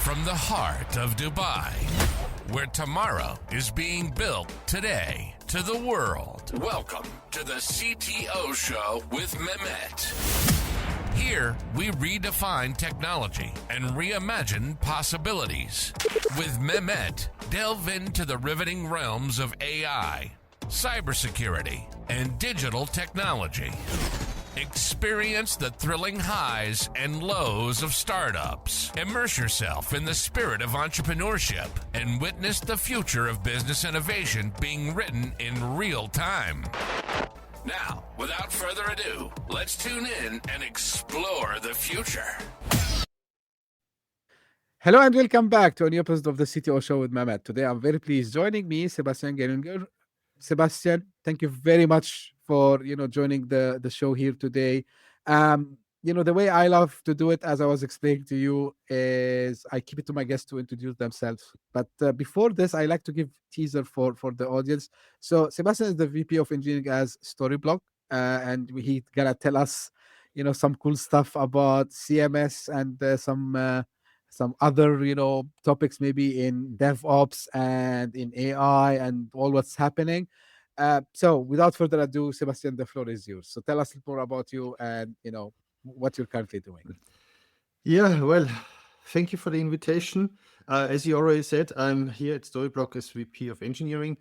from the heart of Dubai, where tomorrow is being built today, to the world. Welcome to the CTO Show with Mehmet. Here, we redefine technology and reimagine possibilities. With Mehmet, delve into the riveting realms of AI, cybersecurity, and digital technology. Experience the thrilling highs and lows of startups. Immerse yourself in the spirit of entrepreneurship and witness the future of business innovation being written in real time. Now, without further ado, let's tune in and explore the future. Hello and welcome back to a new episode of the CTO Show with Mehmet. Today I'm very pleased. Joining me, Sebastian Gierlinger. Sebastian, thank you very much for joining the show here today. The way I love to do it, as I was explaining to you, is I keep it to my guests to introduce themselves. But before this, I like to give teaser for the audience. So Sebastian is the VP of Engineering as Storyblok, and he gonna tell us, some cool stuff about CMS and some other topics maybe in DevOps and in AI and all what's happening. So without further ado, Sebastian, the floor is yours. So tell us more about you and what you're currently doing. Yeah, well, thank you for the invitation. As you already said, I'm here at Storyblok as VP of Engineering,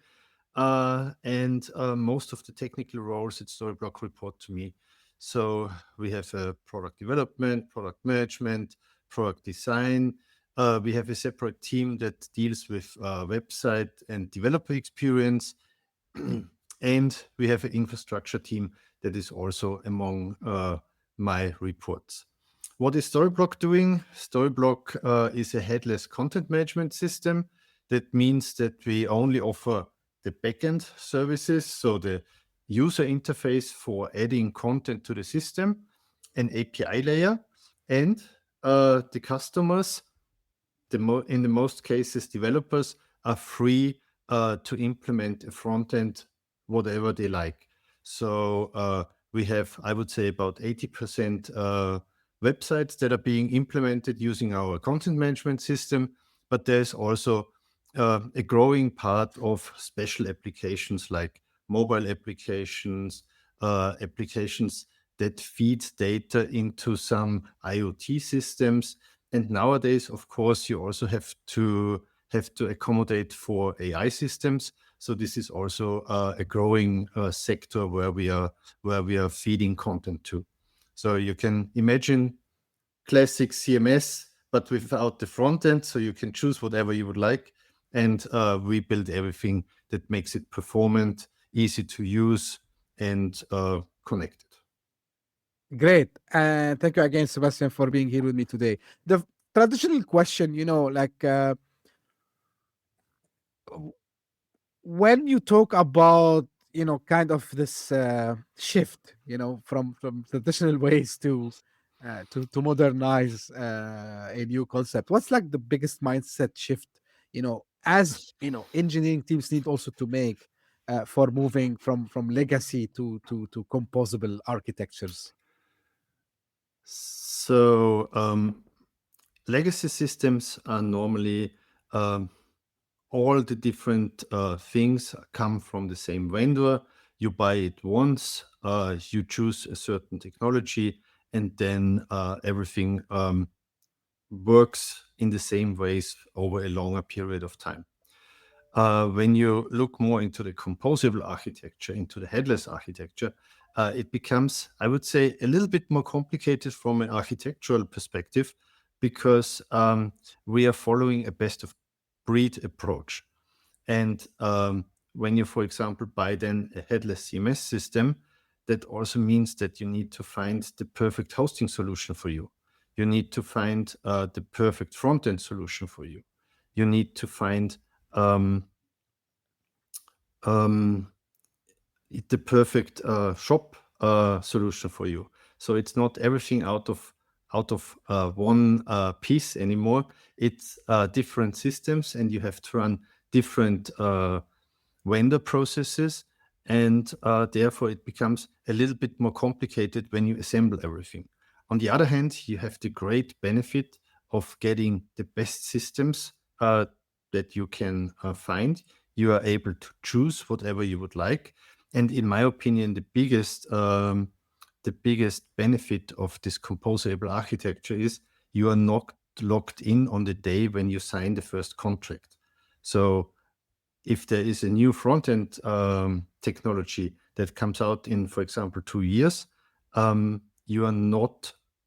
and most of the technical roles at Storyblok report to me. So we have product development, product management, product design. We have a separate team that deals with website and developer experience. And we have an infrastructure team that is also among my reports. What is Storyblok doing? Storyblok is a headless content management system. That means that we only offer the backend services, so the user interface for adding content to the system, an API layer, and the customers, in the most cases, developers, are free to implement a front end, whatever they like. So we have, I would say, about 80% websites that are being implemented using our content management system, but there's also a growing part of special applications like mobile applications, applications that feed data into some IoT systems. And nowadays, of course, you also have to accommodate for AI systems. So this is also a growing sector where we are feeding content to. So you can imagine classic CMS, but without the front end. So you can choose whatever you would like, and we build everything that makes it performant, easy to use, and connected. Great. And thank you again, Sebastian, for being here with me today. The traditional question, when you talk about, kind of this shift, from traditional ways to modernize a new concept, what's like the biggest mindset shift, as engineering teams need also to make for moving from legacy to composable architectures? So legacy systems are normally all the different things come from the same vendor. You buy it once, you choose a certain technology, and then everything works in the same ways over a longer period of time. When you look more into the composable architecture, into the headless architecture, it becomes, I would say, a little bit more complicated from an architectural perspective, because we are following a best of breed approach. And when you, for example, buy then a headless CMS system, that also means that you need to find the perfect hosting solution for you. You need to find the perfect front-end solution for you. You need to find the perfect shop solution for you. So it's not everything out of one piece anymore. It's different systems, and you have to run different vendor processes, and therefore it becomes a little bit more complicated when you assemble everything. On the other hand, you have the great benefit of getting the best systems that you can find. You are able to choose whatever you would like. And in my opinion, the biggest benefit of this composable architecture is you are not locked in on the day when you sign the first contract. So if there is a new front-end technology that comes out in, for example, 2 years,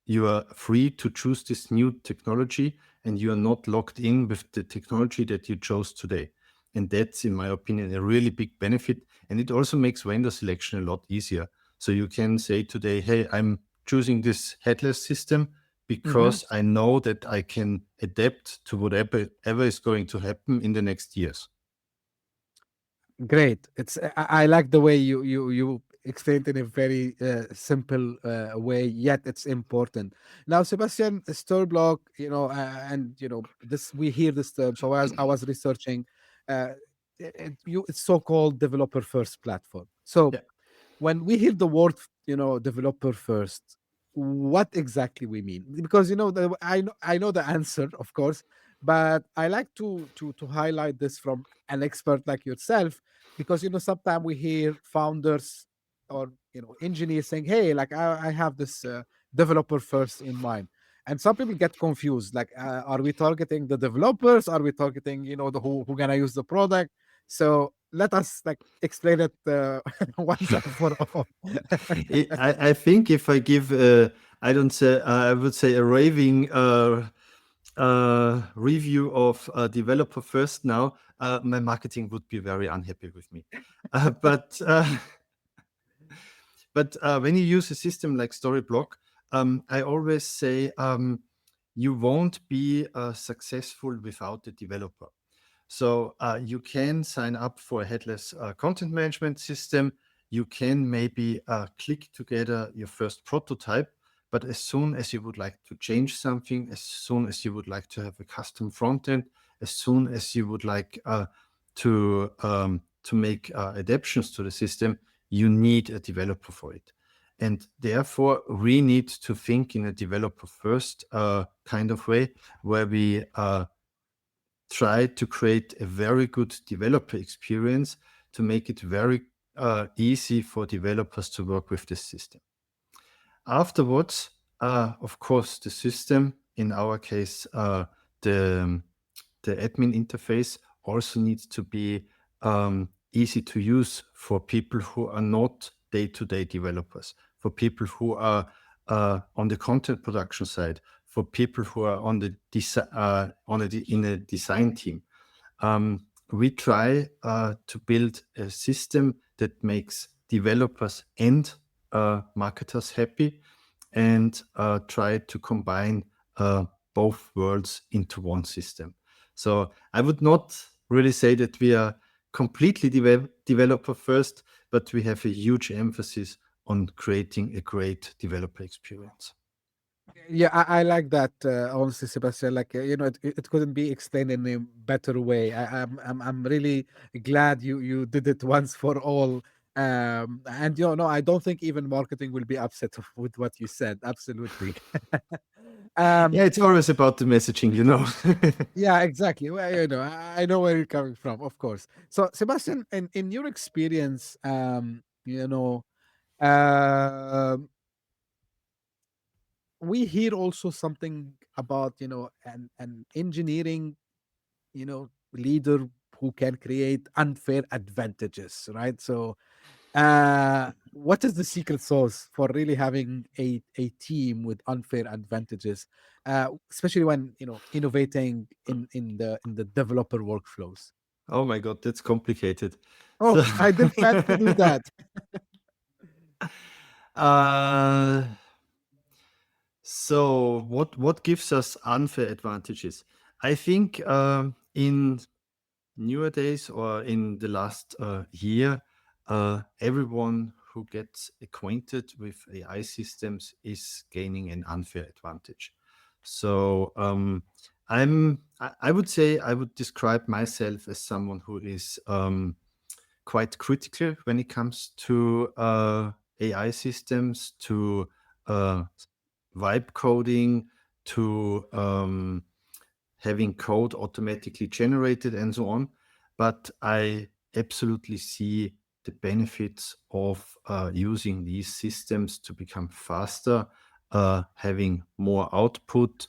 you are free to choose this new technology, and you are not locked in with the technology that you chose today. And that's, in my opinion, a really big benefit. And it also makes vendor selection a lot easier. So you can say today, hey, I'm choosing this headless system because I know that I can adapt to whatever is going to happen in the next years. Great. I like the way you explained in a very simple way, yet it's important. Now, Sebastian, Storyblok, and this we hear this term. So I was researching, it's so-called developer first platform. So Yeah. when we hear the word, developer first, what exactly we mean? Because I know the answer, of course, but I like to highlight this from an expert like yourself, because sometimes we hear founders or engineers saying, "Hey, like I have this developer first in mind." And some people get confused, like, are we targeting the developers? Are we targeting, the who gonna use the product? So let us like explain it once and for all. I think if I give, I don't say, I would say a raving review of developer first now, my marketing would be very unhappy with me. But when you use a system like Storyblok, I always say you won't be successful without the developer. So you can sign up for a headless content management system. You can maybe click together your first prototype, but as soon as you would like to change something, as soon as you would like to have a custom front end, as soon as you would like to make adaptations to the system, you need a developer for it. And therefore, we need to think in a developer first kind of way, where we try to create a very good developer experience to make it very easy for developers to work with this system. Afterwards, of course, the system, in our case, the admin interface also needs to be easy to use for people who are not day-to-day developers, for people who are on the content production side, for people who are on the in a design team. We try to build a system that makes developers and marketers happy, and try to combine both worlds into one system. So I would not really say that we are completely developer first, but we have a huge emphasis on creating a great developer experience. Yeah, I like that, honestly, Sebastian. Like, it couldn't be explained in a better way. I'm really glad you did it once for all. And no, I don't think even marketing will be upset with what you said. Absolutely. Yeah, it's always about the messaging, Yeah, exactly. Well, I know where you're coming from, of course. So, Sebastian, in your experience, um we hear also something about an engineering leader who can create unfair advantages, right? So what is the secret sauce for really having a team with unfair advantages, especially when innovating in the developer workflows? Oh my God, that's complicated. Oh, So, I didn't plan to do that. uh, so what gives us unfair advantages? I think in newer days or in the last year, everyone who gets acquainted with AI systems is gaining an unfair advantage. So I would say I would describe myself as someone who is quite critical when it comes to AI systems, to vibe coding, to having code automatically generated and so on. But I absolutely see the benefits of using these systems to become faster, having more output,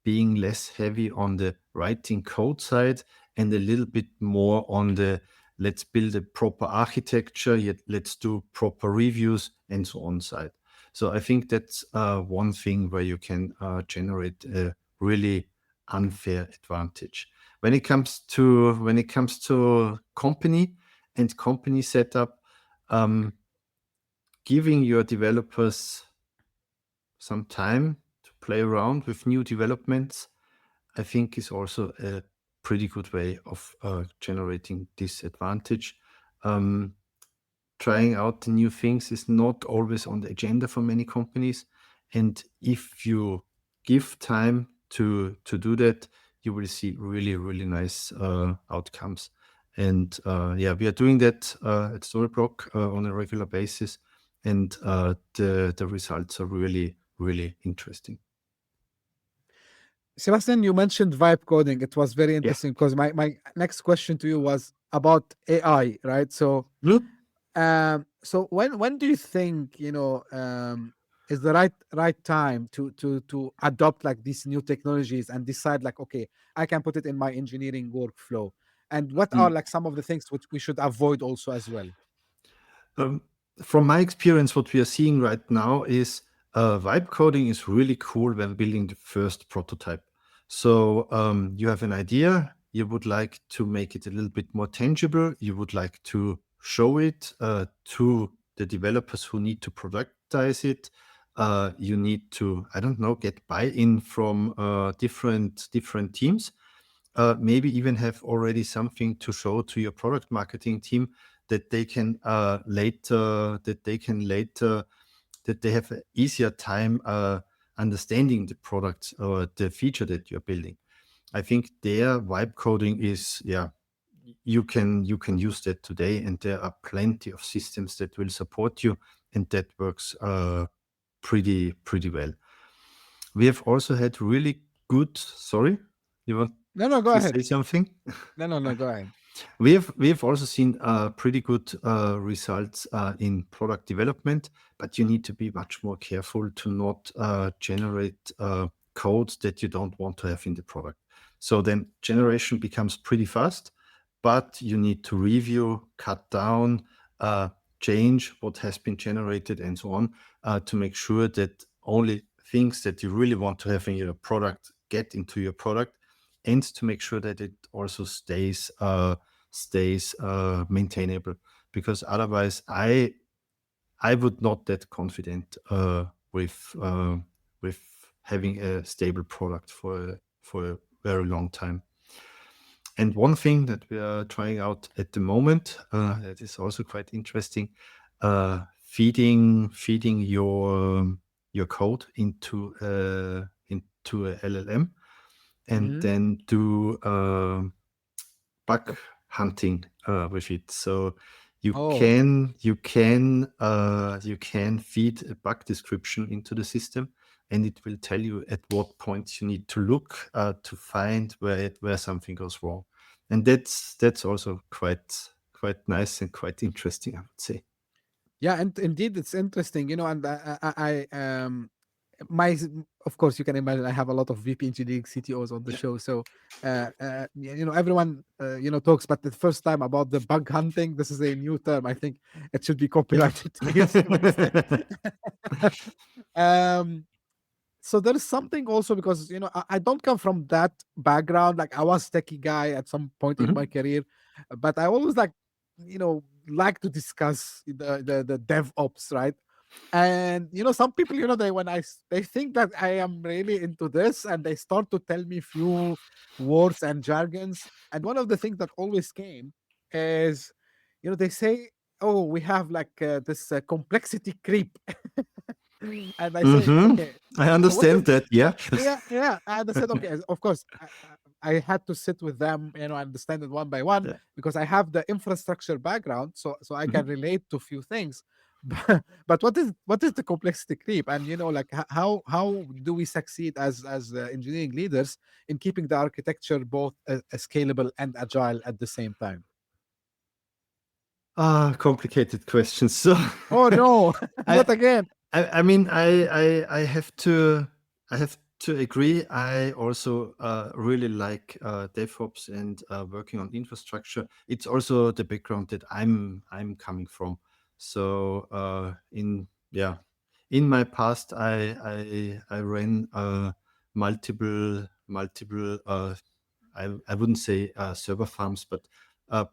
being less heavy on the writing code side and a little bit more on the let's build a proper architecture, yet let's do proper reviews and so on side. So I think that's one thing where you can generate a really unfair advantage. When it comes to company and company setup, giving your developers some time to play around with new developments, I think is also a pretty good way of generating this advantage. Trying out the new things is not always on the agenda for many companies. And if you give time to do that, you will see really, really nice outcomes. And we are doing that at Storyblok on a regular basis. And the results are really, really interesting. Sebastian, you mentioned vibe coding. It was very interesting because my next question to you was about AI, right? So, so when do you think is the right time to adopt like these new technologies and decide like, okay, I can put it in my engineering workflow, and what are like some of the things which we should avoid also as well? From my experience, what we are seeing right now is vibe coding is really cool when building the first prototype. So you have an idea, you would like to make it a little bit more tangible, you would like to show it to the developers who need to productize it. You need to, I don't know, get buy-in from different teams. Maybe even have already something to show to your product marketing team that they can later that they have an easier time understanding the product or the feature that you're building. I think their vibe coding is you can use that today, and there are plenty of systems that will support you, and that works pretty well. We have also had really good. Sorry, you want No, go to ahead. say something? No, go ahead. We have also seen pretty good results in product development, but you need to be much more careful to not generate code that you don't want to have in the product. So then generation becomes pretty fast, but you need to review, cut down, change what has been generated and so on to make sure that only things that you really want to have in your product get into your product, and to make sure that it also stays maintainable, because otherwise I would not that confident with having a stable product for a very long time. And one thing that we are trying out at the moment that is also quite interesting, feeding your code into a LLM, and then do bug hunting with it. So you can feed a bug description into the system, and it will tell you at what points you need to look to find where something goes wrong. And that's also quite nice and quite interesting, I would say. Yeah, and indeed, it's interesting, and of course, you can imagine I have a lot of VP engineering CTOs on the show. So, everyone, talks, but the first time about the bug hunting, this is a new term. I think it should be copyrighted. So there is something also because, I don't come from that background. Like I was techie guy at some point in my career, but I always like to discuss the DevOps, right? And some people, they think that I am really into this, and they start to tell me few words and jargons. And one of the things that always came is, they say, "Oh, we have like this complexity creep," and I say, "Okay, I what is?" understand that. Yeah. Yeah. And I said, okay, of course, I had to sit with them, understand it one by one, because I have the infrastructure background, so I can relate to few things. But what is the complexity creep? And like how do we succeed as engineering leaders in keeping the architecture both scalable and agile at the same time? Complicated questions. So Oh no, I, not again. I mean, I have to agree. I also really like DevOps and working on infrastructure. It's also the background that I'm coming from. So in my past, I ran multiple. I wouldn't say server farms, but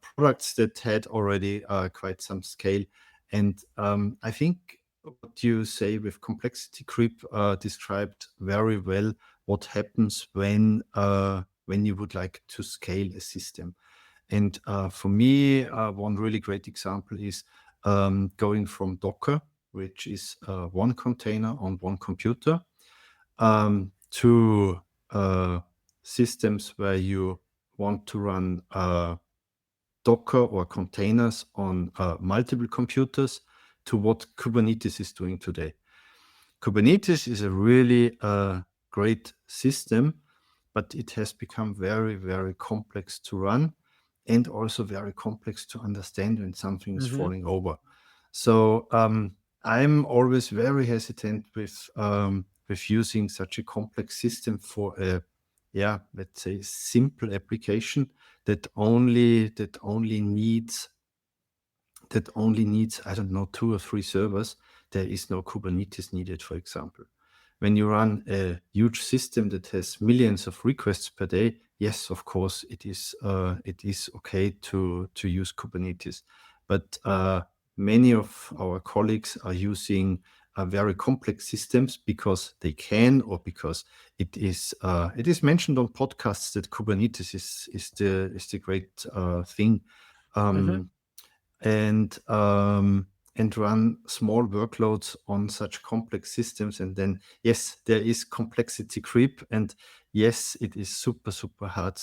products that had already quite some scale. And I think what you say with complexity creep described very well what happens when you would like to scale a system. And for me, one really great example is going from Docker, which is one container on one computer, to systems where you want to run Docker or containers on multiple computers, to what Kubernetes is doing today. Kubernetes is a really great system, but it has become very, very complex to run and also very complex to understand when something is Hmm. falling over. So I'm always very hesitant with using such a complex system for a, let's say, simple application that only needs I don't know, 2 or 3 servers. There is no Kubernetes needed, for example. When you run a huge system that has millions of requests per day, yes, of course, it is okay to use Kubernetes. But many of our colleagues are using very complex systems because they can, or because it is mentioned on podcasts that Kubernetes is the great thing. Hmm. Um, and run small workloads on such complex systems. And then, yes, there is complexity creep, and yes, it is super hard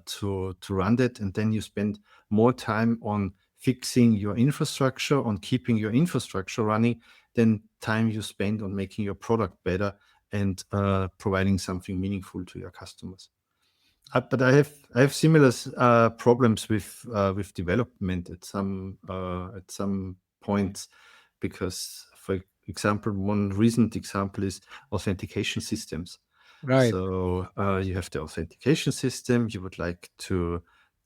to run that. And then you spend more time on fixing your infrastructure, on keeping your infrastructure running, than time you spend on making your product better and providing something meaningful to your customers. But I have similar problems with development at some points, because, for example, one recent example is authentication systems. Right. So you have the authentication system. You would like to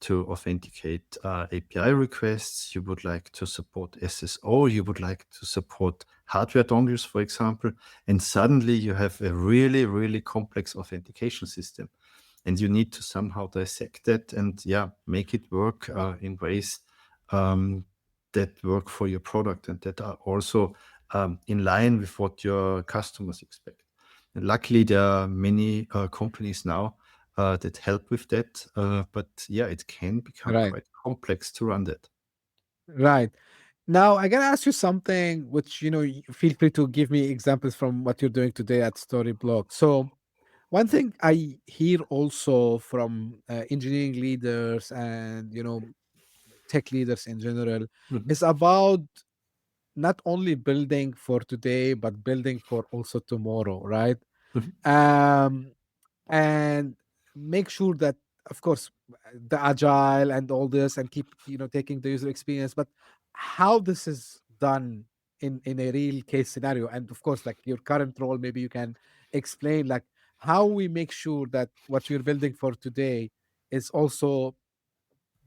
authenticate API requests. You would like to support SSO. You would like to support hardware dongles, for example. And suddenly you have a really complex authentication system, and you need to somehow dissect that and make it work in ways that work for your product and that are also in line with what your customers expect. And luckily, there are many companies now that help with that, but it can become Right. quite complex to run that. Right. Now, I gotta ask you something, which feel free to give me examples from what you're doing today at Storyblok. So, one thing I hear also from engineering leaders and tech leaders in general Mhm. is about not only building for today but building for also tomorrow, right? Mhm. um and make sure that, of course, the agile and all this, and keep taking the user experience, but how this is done in a real case scenario. And of course, like your current role, maybe you can explain like how we make sure that what we're building for today is also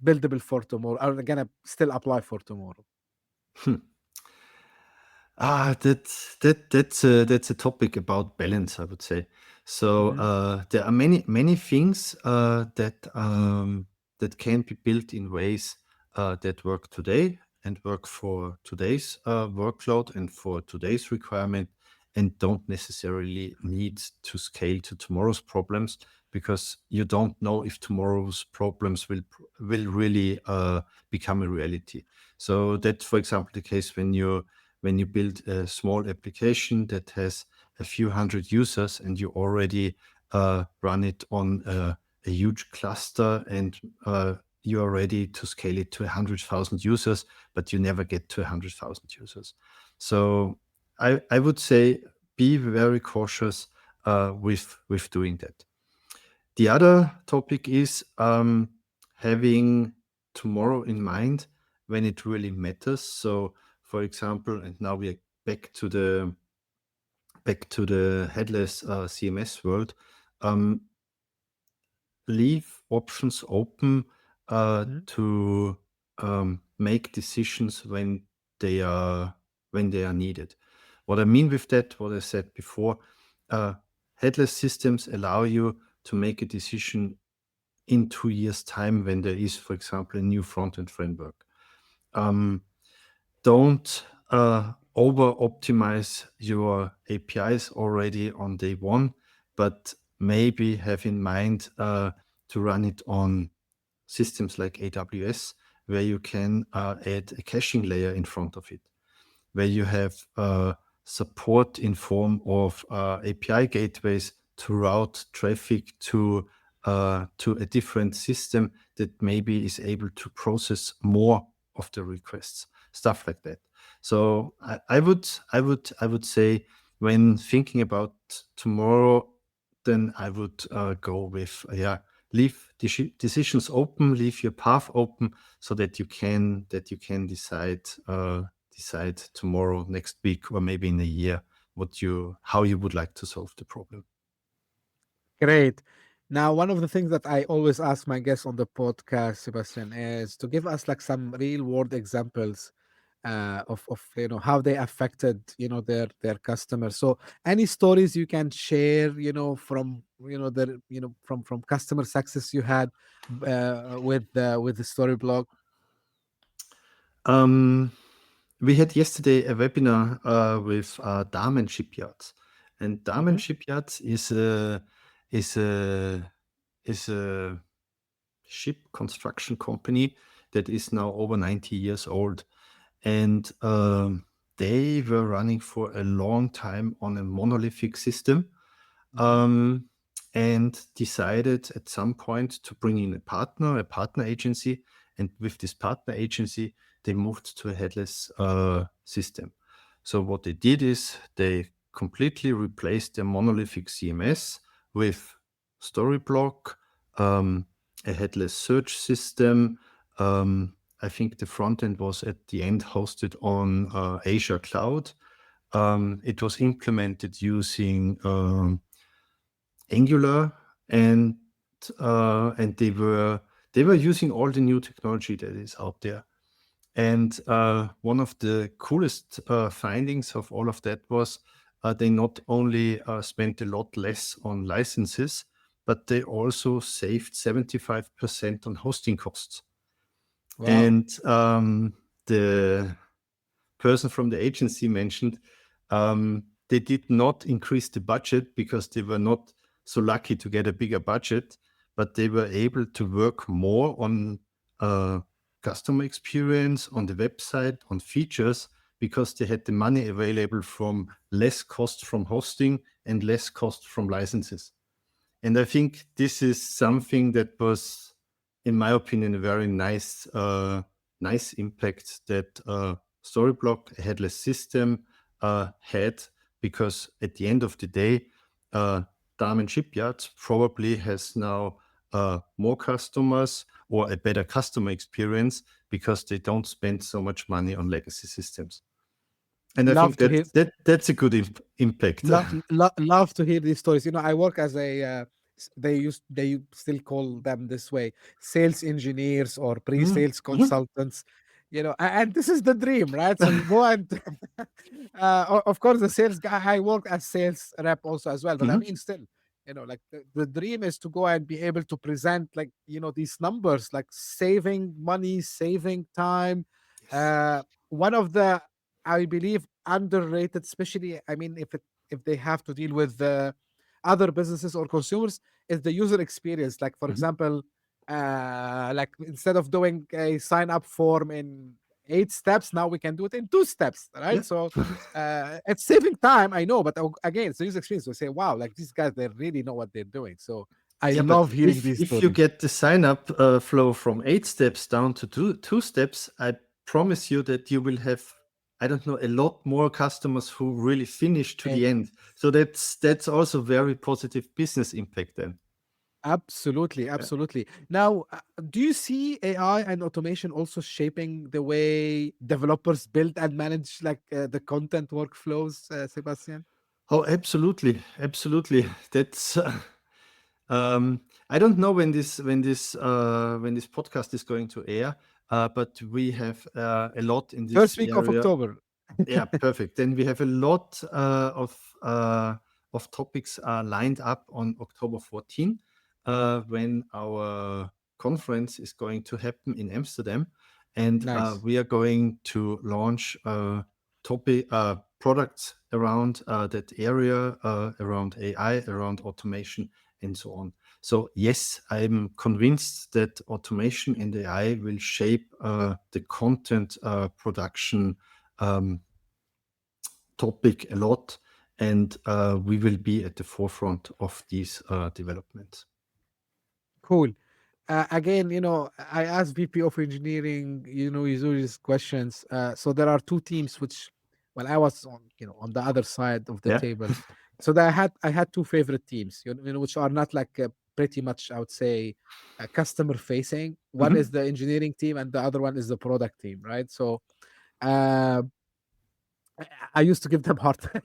buildable for tomorrow, or gonna still apply for tomorrow. Hmm. That's a topic about balance, I would say. So Hmm. there are many things that can be built in ways that work today and work for today's workload and for today's requirement, and don't necessarily need to scale to tomorrow's problems, because you don't know if tomorrow's problems will really become a reality. So that's, for example, the case when you build a small application that has a few hundred users, and you already run it on a huge cluster, and you are ready to scale it to 100,000 users, but you never get to 100,000 users. So I would say be very cautious with doing that. The other topic is having tomorrow in mind when it really matters. So, for example, and now we are back to the headless CMS world. Leave options open to make decisions when they are needed. What I mean with that, what I said before, headless systems allow you to make a decision in 2 years' time when there is, for example, a new front-end framework. Don't over-optimize your APIs already on day one, but maybe have in mind to run it on systems like AWS, where you can add a caching layer in front of it, where you have support in form of API gateways to route traffic to a different system that maybe is able to process more of the requests, stuff like that. So I would say when thinking about tomorrow, then I would go with leave decisions open, leave your path open, so that you can decide tomorrow, next week, or maybe in a year how you would like to solve the problem. Great. Now, one of the things that I always ask my guests on the podcast, Sebastian, is to give us like some real world examples of how they affected their customers. So, any stories you can share, from from customer success you had with the Storyblok? We had yesterday a webinar with Damen Shipyards, and Damen Shipyards is a ship construction company that is now over 90 years old, and they were running for a long time on a monolithic system, and decided at some point to bring in a partner agency, and with this partner agency they moved to a headless system. So what they did is they completely replaced their monolithic CMS with Storyblok, a headless search system. I think the front end was at the end hosted on Azure Cloud. It was implemented using Angular, and they were using all the new technology that is out there. And one of the coolest findings of all of that was they not only spent a lot less on licenses, but they also saved 75% on hosting costs. Wow. And the person from the agency mentioned they did not increase the budget because they were not so lucky to get a bigger budget, but they were able to work more on customer experience, on the website, on features, because they had the money available from less cost from hosting and less cost from licenses. And I think this is something that was, in my opinion, a very nice impact that Storyblok, a headless system, had, because at the end of the day, Damen Shipyards probably has now more customers or a better customer experience because they don't spend so much money on legacy systems. And I think that's a good impact. Love to hear these stories. I work as a they still call them this way, sales engineers or pre-sales consultants. And this is the dream, right? So you go and of course the sales guy, I work as sales rep also as well, but I mean still, like the dream is to go and be able to present like these numbers, like saving money, saving time. One of the, I believe, underrated, especially, I mean, if they have to deal with other businesses or consumers, is the user experience. Like, for example, like instead of doing a sign up form in 8 steps, now we can do it in 2 steps, right? Yeah. So it's saving time, I know, but again, it's the user experience. We say, wow, like these guys, they really know what they're doing. So I love hearing these stories. If you get the sign up flow from 8 steps down to two steps, I promise you that you will have I don't know, a lot more customers who really finish to the end. So that's also very positive business impact then. Absolutely, absolutely. Now, do you see AI and automation also shaping the way developers build and manage like the content workflows, Sebastian? Oh, absolutely, absolutely. That's I don't know when this podcast is going to air, but we have a lot in this First week of area. October. Yeah, perfect. Then we have a lot of topics lined up on October 14, when our conference is going to happen in Amsterdam, and Nice. we are going to launch topic products around that area, around AI, around automation, and so on. So yes, I'm convinced that automation and AI will shape the content production topic a lot, and we will be at the forefront of these developments. Cool. Again, I asked VP of engineering, these questions. So there are two teams which, well, I was on the other side of the Yeah. table. So that I had two favorite teams, which are not like pretty much, I would say, customer facing. One is Mhm. the engineering team, and the other one is the product team, right? So uh, I used to give them hard time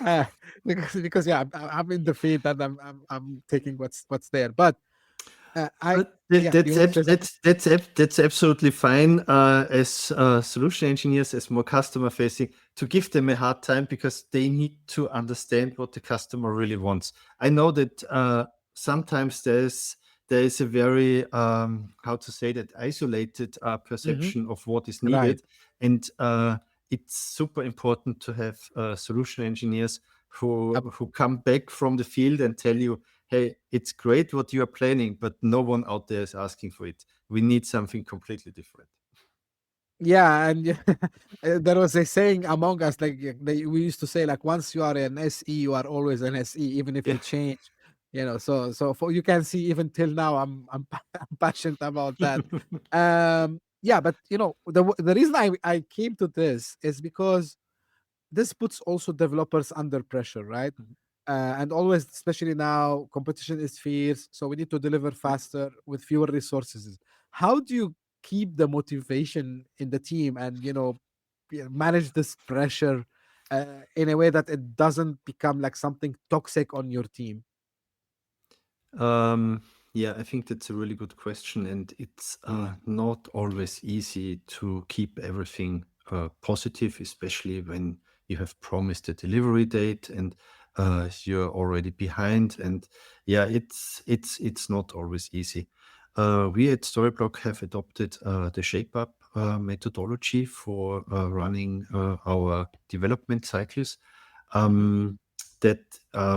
uh, because yeah, I'm in the field and I'm taking what's there, but I yeah, you want to say something? That's absolutely fine, as solution engineers, as more customer facing, to give them a hard time because they need to understand what the customer really wants. I know that sometimes there is a very how to say that, isolated Hmm. perception of what is Right. needed, and it's super important to have solution engineers who come back from the field and tell you, hey, it's great what you are planning, but no one out there is asking for it. We need something completely different. Yeah, and there was a saying among us, like we used to say, like once you are an SE, you are always an SE, even if Yeah. you change. So for you can see even till now, I'm I'm passionate about that. Yeah, but the reason I came to this is because this puts also developers under pressure, right? And always, especially now, competition is fierce, so we need to deliver faster with fewer resources. How do you keep the motivation in the team and manage this pressure in a way that it doesn't become like something toxic on your team? Yeah, I think that's a really good question, and it's not always easy to keep everything positive, especially when you have promised a delivery date and you're already behind. And yeah, it's not always easy. We at Storyblok have adopted the Shape Up methodology for running our development cycles. That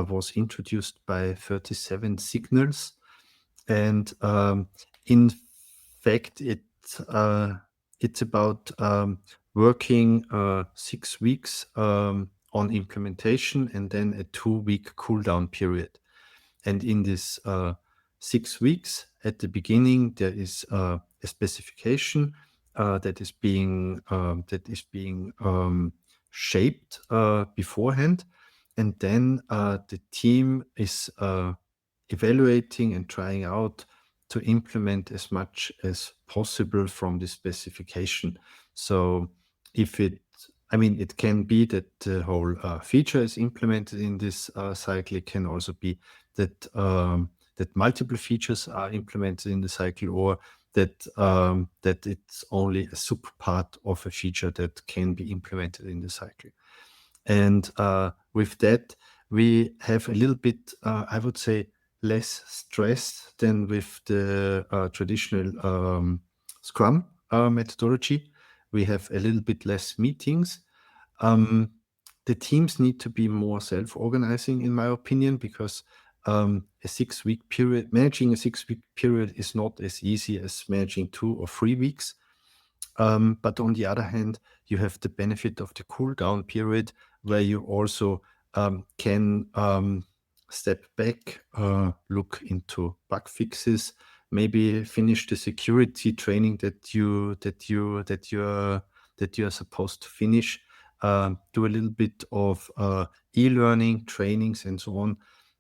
was introduced by 37 Signals, and in fact, it's about working 6 weeks on implementation and then a 2 week cool down period. And in this 6 weeks, at the beginning, there is a specification that is being shaped beforehand, and then the team is evaluating and trying out to implement as much as possible from the specification. So if it can be that the whole feature is implemented in this cycle. It can also be that multiple features are implemented in the cycle, or that it's only a sub part of a feature that can be implemented in the cycle. And with that, we have a little bit, I would say, less stress than with the traditional Scrum methodology. We have a little bit less meetings. Um, the teams need to be more self-organizing, in my opinion, because managing a 6 week period is not as easy as managing 2 or 3 weeks. But on the other hand, you have the benefit of the cool down period, where you also can step back, look into bug fixes, maybe finish the security training that that you are supposed to finish, do a little bit of e-learning, trainings, and so on.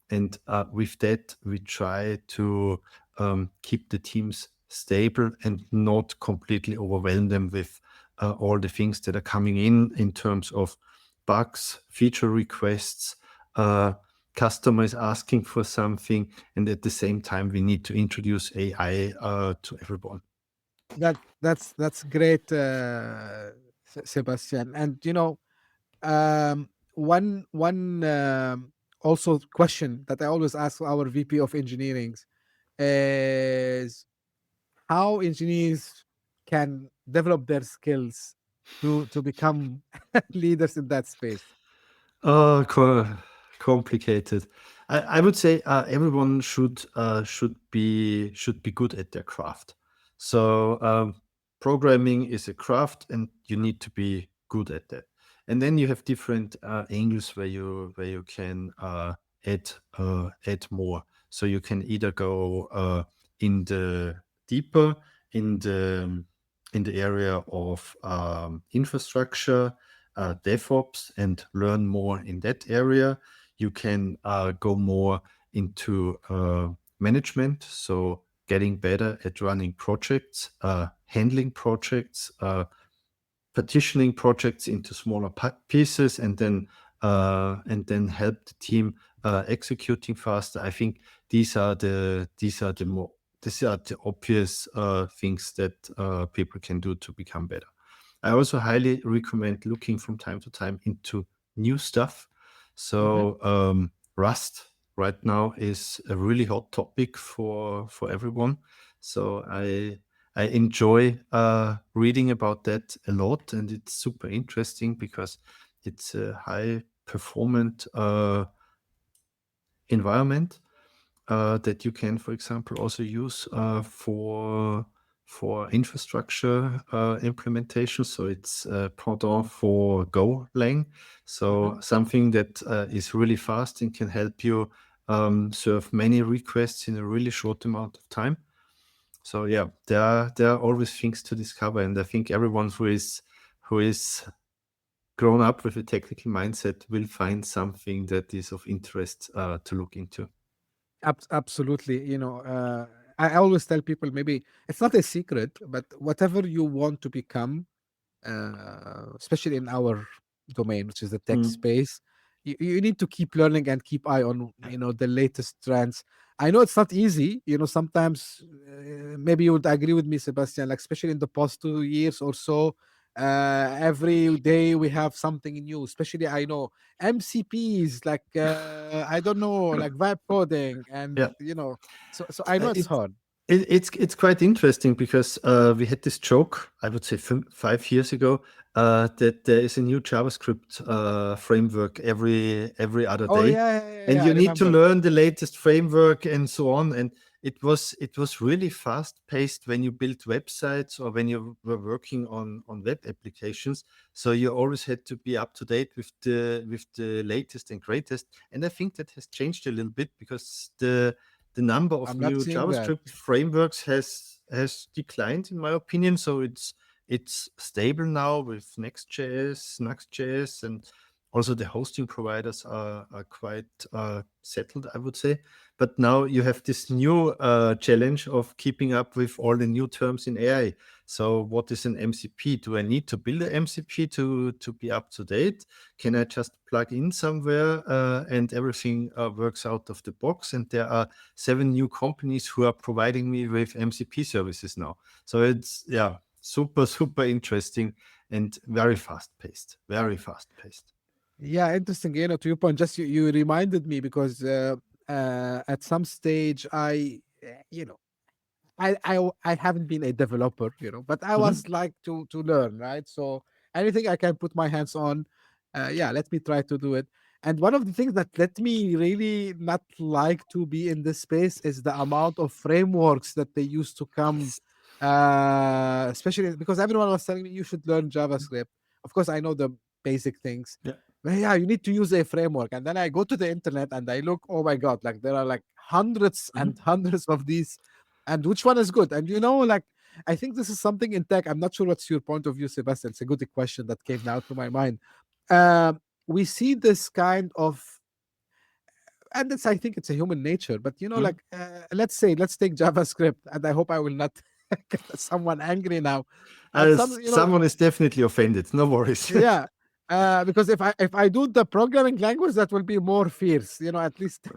And with that, we try to keep the teams stable and not completely overwhelm them with all the things that are coming in terms of bugs, feature requests, customer is asking for something, and at the same time, we need to introduce AI to everyone. That's great, Sebastian. And one also question that I always ask our VP of engineering is how engineers can develop their skills to become leaders in that space. Oh, complicated. I would say everyone should be good at their craft. So programming is a craft, and you need to be good at that. And then you have different angles where you can add more. So you can either go in the deeper in the area of infrastructure, DevOps, and learn more in that area. You can go more into management, so getting better at running projects, handling projects, partitioning projects into smaller pieces, and then help the team executing faster. I think these are the obvious things that people can do to become better. I also highly recommend looking from time to time into new stuff. So Rust right now is a really hot topic for everyone. So I enjoy reading about that a lot, and it's super interesting because it's a high performant environment that you can, for example, also use for infrastructure implementation. So it's pendant for Golang. So something that is really fast and can help you serve many requests in a really short amount of time. So yeah, there are always things to discover, and I think everyone who is grown up with a technical mindset will find something that is of interest to look into. Absolutely. I always tell people, maybe it's not a secret, but whatever you want to become, especially in our domain, which is the tech space, you need to keep learning and keep eye on the latest trends. I know it's not easy. Sometimes maybe you would agree with me, Sebastian. Like especially in the past 2 years or so, every day we have something new. Especially I know MCPs, like I don't know, like vibe coding, and Yeah. So I know it's hard. It's quite interesting because we had this joke, I would say 5 years ago, that there is a new JavaScript framework every other Oh day, and I you need to remember. learn the latest framework and so on. And it was really fast paced when you built websites or when you were working on web applications. So you always had to be up to date with the latest and greatest. And I think that has changed a little bit because the number of I'm not new seeing that. JavaScript frameworks has declined, in my opinion. So it's stable now with Next.js, Nuxt.js, and also the hosting providers are quite settled, I would say. But now you have this new challenge of keeping up with all the new terms in AI. So what is an MCP? Do I need to build an MCP to be up to date? Can I just plug in somewhere and everything works out of the box? And there are 7 new companies who are providing me with MCP services now. So it's super, super interesting and very fast paced. Yeah, interesting. To your point, just you reminded me because at some stage I haven't been a developer, but I was like to learn, right? So anything I can put my hands on, let me try to do it. And one of the things that let me really not like to be in this space is the amount of frameworks that they used to come, especially because everyone was telling me you should learn JavaScript. Of course, I know the basic things. Yeah. But yeah, you need to use a framework. And then I go to the internet and I look, oh my God, like there are like hundreds and hundreds of these, and which one is good? And like I think this is something in tech. I'm not sure what's your point of view, Sebastian. It's a good question that came now to my mind. We see this kind of, and it's, I think it's a human nature, but Hmm? like, let's say, let's take JavaScript, and I hope I will not get someone angry now, but Someone is definitely offended. No worries. yeah, because if I do the programming language, that will be more fierce, at least.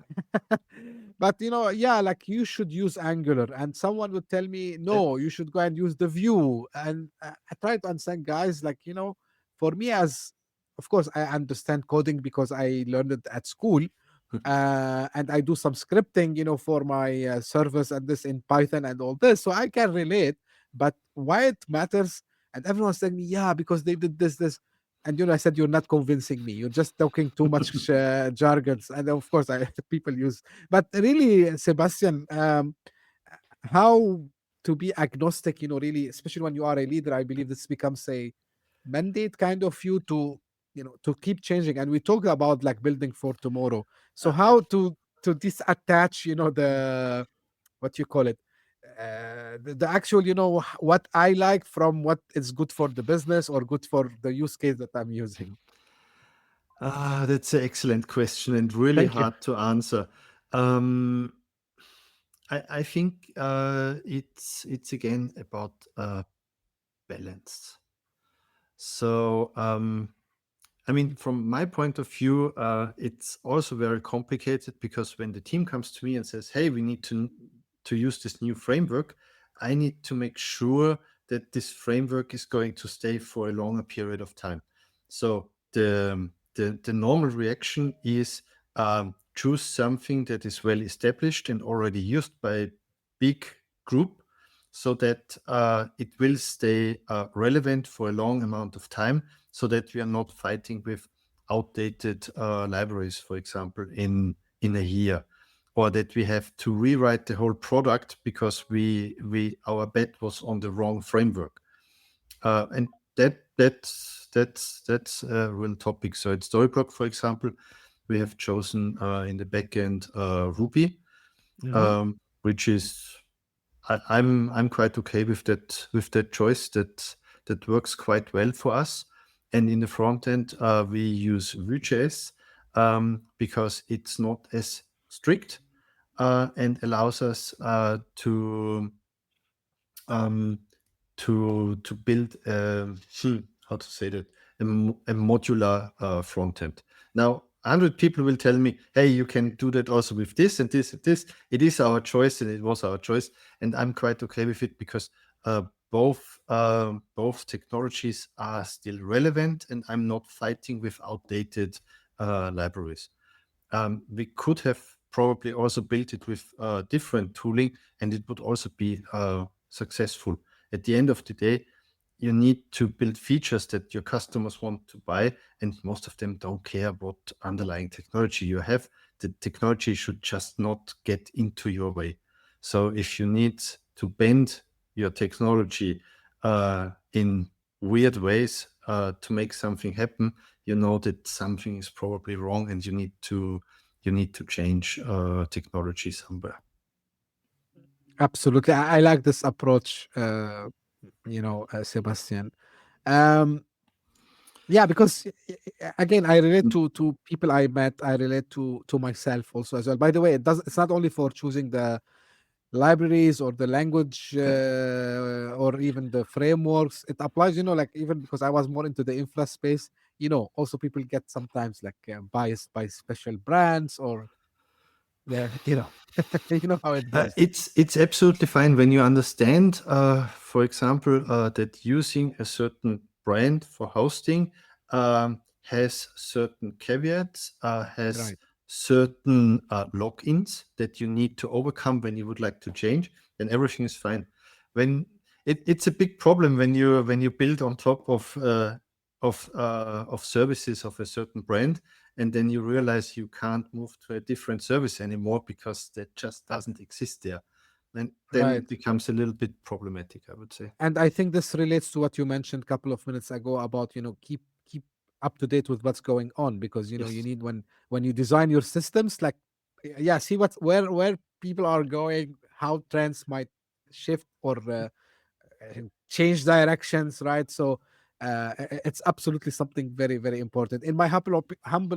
But yeah, like you should use Angular, and someone would tell me, Uh, no, you should go and use the Vue. And I try to understand, guys, like for me, as of course I understand coding because I learned it at school, and I do some scripting, for my service and this in Python and all this, so I can relate. But why it matters? And everyone's telling me, yeah, because they did this, and I said, you're not convincing me. You're just talking too much jargons, and of course, people use. But really, Sebastian, how to be agnostic? Really, especially when you are a leader, I believe this becomes a mandate kind of you to to keep changing. And we talked about like building for tomorrow, so uh, how to disattach the what you call it, the actual what I like from what is good for the business or good for the use case that I'm using. that's an excellent question and really Thank you. hard to answer. Um, I think it's again about balance. So I mean, from my point of view, it's also very complicated because when the team comes to me and says, "Hey, we need to use this new framework," I need to make sure that this framework is going to stay for a longer period of time. So the normal reaction is choose something that is well established and already used by a big group, so that it will stay relevant for a long amount of time, so that we are not fighting with outdated libraries, for example, in a year, or that we have to rewrite the whole product because our bet was on the wrong framework. And that's a real topic. So at Storyblok, for example, we have chosen in the backend Ruby, Hmm. which is I'm quite okay with that choice. That works quite well for us. And in the front end, we use Vue.js because it's not as strict and allows us um, to build how to say that, a modular front end. Now, 100 people will tell me, "Hey, you can do that also with this and this and this." It is our choice, and it was our choice, and I'm quite okay with it because both technologies are still relevant, and I'm not fighting with outdated libraries. We could have probably also built it with different tooling, and it would also be successful. At the end of the day, you need to build features that your customers want to buy, and most of them don't care what underlying technology you have. The technology should just not get into your way. So if you need to bend your technology in weird ways to make something happen, you know that something is probably wrong, and you need to change technology somewhere. Absolutely, I like this approach, Sebastian. um Yeah, because again, I relate Mm. to people I met. I relate to myself also as well. By the way, it's not only for choosing the libraries or the language, or even the frameworks. It applies, like even because I was more into the infra space. Also people get sometimes like biased by special brands or the you know how it goes. It's absolutely fine when you understand, for example, that using a certain brand for hosting has certain caveats, has Right, certain logins that you need to overcome when you would like to change, then everything is fine. When it's a big problem when you build on top of services of a certain brand, and then you realize you can't move to a different service anymore because that just doesn't exist there. And then it right. becomes a little bit problematic, I would say. And I think this relates to what you mentioned a couple of minutes ago about keep up to date with what's going on, because you Yes. need, when you design your systems, like, yeah, see where people are going, how trends might shift or change directions, right? So it's absolutely something very, very important. In my humble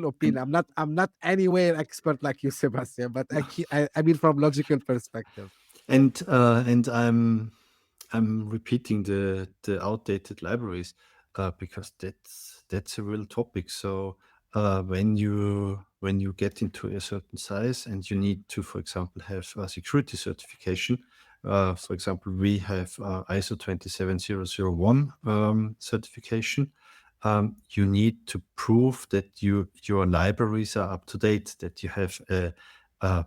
opinion, I'm not anywhere expert like you, Sebastian, but I mean from logical perspective. And I'm repeating the outdated libraries because that's a real topic. So when you get into a certain size and you need to, for example, have a security certification. For example, we have ISO 27001 certification. You need to prove that your libraries are up to date, that you have a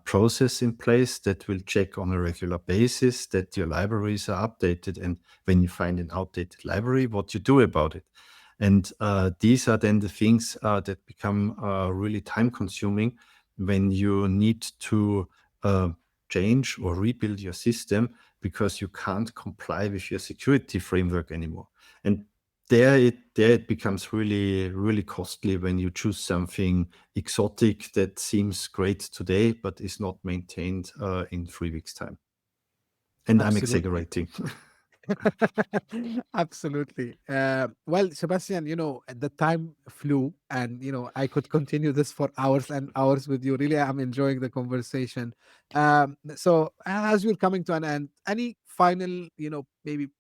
process in place that will check on a regular basis that your libraries are updated, and when you find an outdated library, what you do about it. And these are then the things that become really time consuming when you need to change or rebuild your system because you can't comply with your security framework anymore. And there it becomes really, really costly when you choose something exotic that seems great today, but is not maintained in 3 weeks' time. And I'm Absolutely. exaggerating. Absolutely. Well, Sebastian, the time flew, and I could continue this for hours and hours with you. Really, I'm enjoying the conversation. So, as we're coming to an end, any final, maybe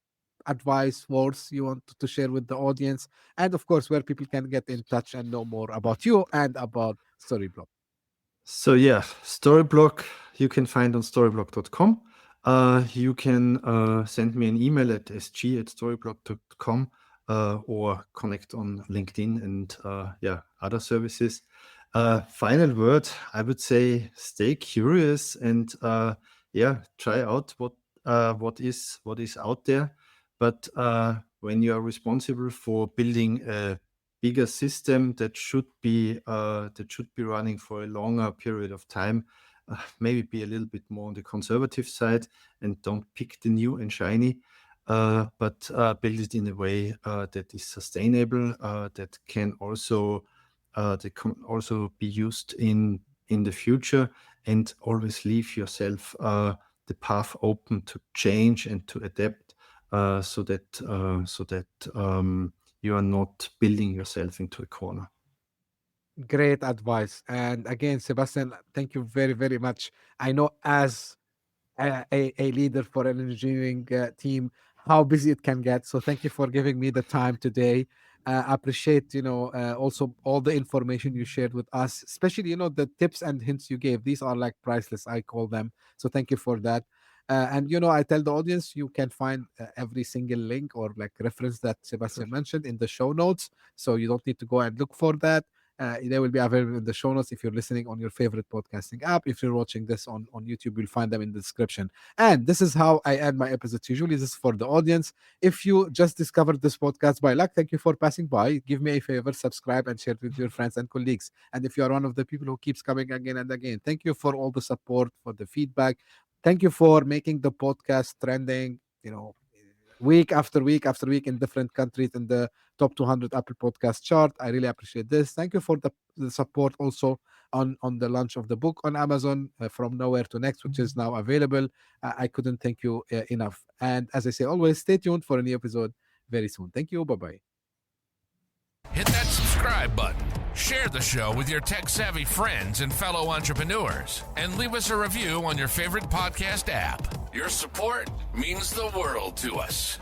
advice, words you want to share with the audience, and of course, where people can get in touch and know more about you and about Storyblok. So yeah, Storyblok you can find on storyblok.com. You can send me an email at sg@storyblok.com or connect on LinkedIn and other services. Final word, I would say stay curious and try out what is out there. But when you are responsible for building a bigger system that should be running for a longer period of time, maybe be a little bit more on the conservative side and don't pick the new and shiny, but build it in a way that is sustainable, that can also be used in the future, and always leave yourself the path open to change and to adapt, so that you are not building yourself into a corner. Great advice. And again, Sebastian, thank you very, very much. I know as a leader for an engineering team, how busy it can get. So thank you for giving me the time today. I appreciate, also all the information you shared with us, especially, the tips and hints you gave. These are like priceless, I call them. So thank you for that. And, I tell the audience you can find every single link or like reference that Sebastian mentioned in the show notes. So you don't need to go and look for that. They will be available in the show notes if you're listening on your favorite podcasting app. If you're watching this on YouTube, you'll find them in the description. And this is how I end my episodes. Usually, this is for the audience. If you just discovered this podcast by luck, thank you for passing by. Give me a favor, subscribe, and share it with your friends and colleagues. And if you are one of the people who keeps coming again and again, thank you for all the support, for the feedback. Thank you for making the podcast trending, week after week after week in different countries in the top 200 Apple Podcast chart. I really appreciate this. Thank you for the support also on the launch of the book on Amazon, From Nowhere to Next, which is now available. I couldn't thank you enough. And as I say, always stay tuned for a new episode very soon. Thank you. Bye-bye. Hit that subscribe button, share the show with your tech-savvy friends and fellow entrepreneurs, and leave us a review on your favorite podcast app. Your support means the world to us.